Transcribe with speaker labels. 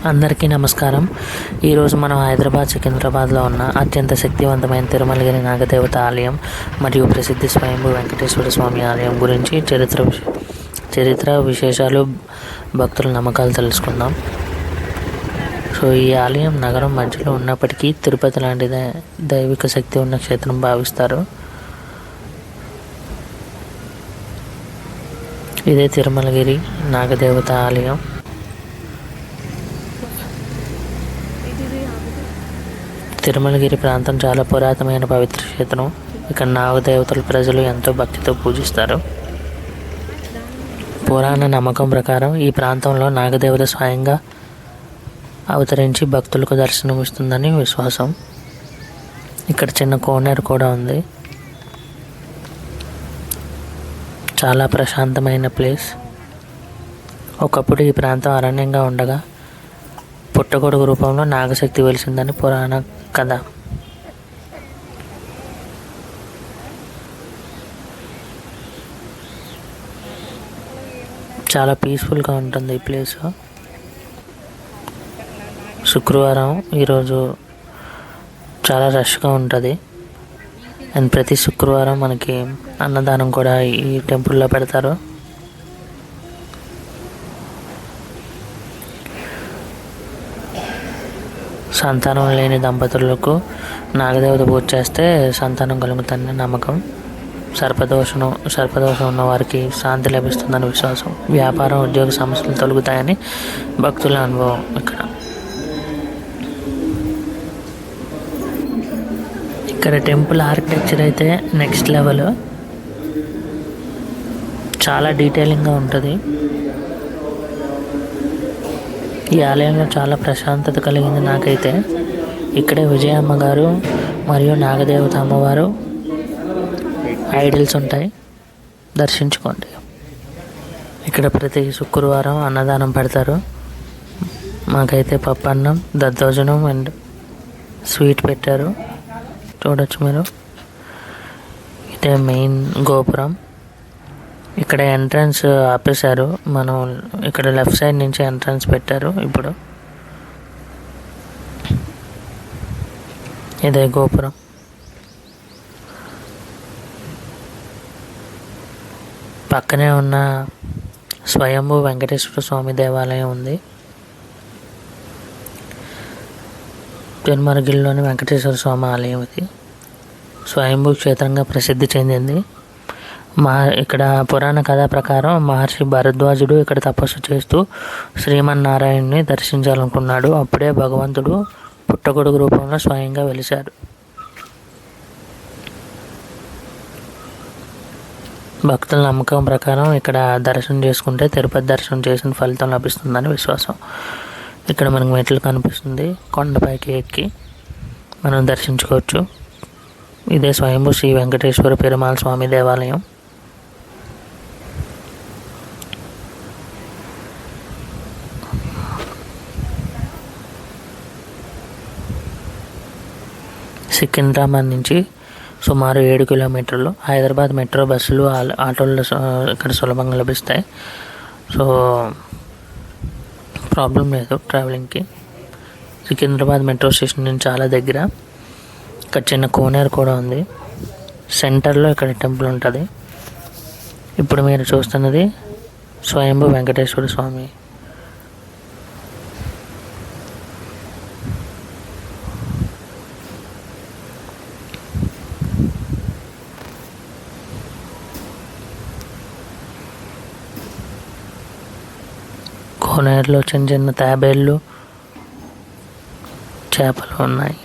Speaker 1: అందరికీ నమస్కారం. ఈరోజు మనం హైదరాబాద్ సికింద్రాబాద్లో ఉన్న అత్యంత శక్తివంతమైన తిరుమలగిరి నాగదేవత ఆలయం మరియు ప్రసిద్ధి స్వయంభూ వెంకటేశ్వర స్వామి ఆలయం గురించి చరిత్ర విశేషాలు, భక్తుల నమ్మకాలు తెలుసుకుందాం. సో ఈ ఆలయం నగరం మధ్యలో ఉన్నప్పటికీ తిరుపతి లాంటి దైవిక శక్తి ఉన్న క్షేత్రం భావిస్తారు. ఇదే తిరుమలగిరి నాగదేవత ఆలయం. తిరుమలగిరి ప్రాంతం చాలా పురాతనమైన పవిత్ర క్షేత్రం. ఇక్కడ నాగదేవతలు ప్రజలు ఎంతో భక్తితో పూజిస్తారు. పురాణ నమ్మకం ప్రకారం ఈ ప్రాంతంలో నాగదేవత స్వయంగా అవతరించి భక్తులకు దర్శనమిస్తుందని విశ్వాసం. ఇక్కడ చిన్న కోనేరు కూడా ఉంది. చాలా ప్రశాంతమైన ప్లేస్. ఒకప్పుడు ఈ ప్రాంతం అరణ్యంగా ఉండగా పుట్టగొడుగు రూపంలో నాగశక్తి వెలిసిందని పురాణ కథ. చాలా పీస్ఫుల్గా ఉంటుంది ఈ ప్లేస్. శుక్రవారం ఈరోజు చాలా రష్గా ఉంటుంది. అండ్ ప్రతి శుక్రవారం మనకి అన్నదానం కూడా ఈ టెంపుల్లో పెడతారు. సంతానం లేని దంపతులకు నాగదేవత పూజ చేస్తే సంతానం కలుగుతుందని నమ్మకం. సర్పదోషం ఉన్న వారికి శాంతి లభిస్తుందని విశ్వాసం. వ్యాపారం, ఉద్యోగ సమస్యలు తొలగుతాయని భక్తుల అనుభవం. ఇక్కడ టెంపుల్ ఆర్కిటెక్చర్ అయితే నెక్స్ట్ లెవెల్. చాలా డీటెయిలింగ్గా ఉంటుంది. ఈ ఆలయంలో చాలా ప్రశాంతత కలిగింది నాకైతే. ఇక్కడే విజయమ్మ గారు మరియు నాగదేవత అమ్మవారు ఐడల్స్ ఉంటాయి, దర్శించుకోండి. ఇక్కడ ప్రతి శుక్రవారం అన్నదానం పెడతారు. మాకైతే పప్పన్నం, దద్దోజనం అండ్ స్వీట్ పెట్టారు. చూడొచ్చు మీరు. ఇదే మెయిన్ గోపురం. ఇక్కడ ఎంట్రన్స్ ఆపేశారు. మనం ఇక్కడ లెఫ్ట్ సైడ్ నుంచి ఎంట్రన్స్ పెట్టారు. ఇప్పుడు ఇదే గోపురం. పక్కనే ఉన్న స్వయంభూ వెంకటేశ్వర స్వామి దేవాలయం ఉంది. తిరుమలగిరిలోని వెంకటేశ్వర స్వామి ఆలయం ఇది. స్వయంభూ క్షేత్రంగా ప్రసిద్ధి చెందింది. ఇక్కడ పురాణ కథ ప్రకారం మహర్షి భరద్వాజుడు ఇక్కడ తపస్సు చేస్తూ శ్రీమన్నారాయణుని దర్శించాలనుకున్నాడు. అప్పుడే భగవంతుడు పుట్టగొడుగు రూపంలో స్వయంగా వెలిశారు. భక్తుల నమ్మకం ప్రకారం ఇక్కడ దర్శనం చేసుకుంటే తిరుపతి దర్శనం చేసిన ఫలితం లభిస్తుందని విశ్వాసం. ఇక్కడ మనకు మెట్లు కనిపిస్తుంది. కొండపైకి ఎక్కి మనం దర్శించుకోవచ్చు. ఇదే స్వయంభూ శ్రీ వెంకటేశ్వర పెరుమాళ స్వామి దేవాలయం. సికింద్రాబాద్ నుంచి సుమారు 7 కిలోమీటర్లు. హైదరాబాద్ మెట్రో బస్సులు, ఆటోలు ఇక్కడ సులభంగా లభిస్తాయి. సో ప్రాబ్లం లేదు ట్రావెలింగ్కి. సికింద్రాబాద్ మెట్రో స్టేషన్ నుంచి చాలా దగ్గర. ఇక్కడ చిన్న కోనేరు కూడా ఉంది. సెంటర్లో ఇక్కడ టెంపుల్ ఉంటుంది. ఇప్పుడు మీరు చూస్తున్నది స్వయంభూ వెంకటేశ్వర స్వామి. కోనేరులో చిన్న చిన్న తాబేళ్ళు, చేపలు ఉన్నాయి.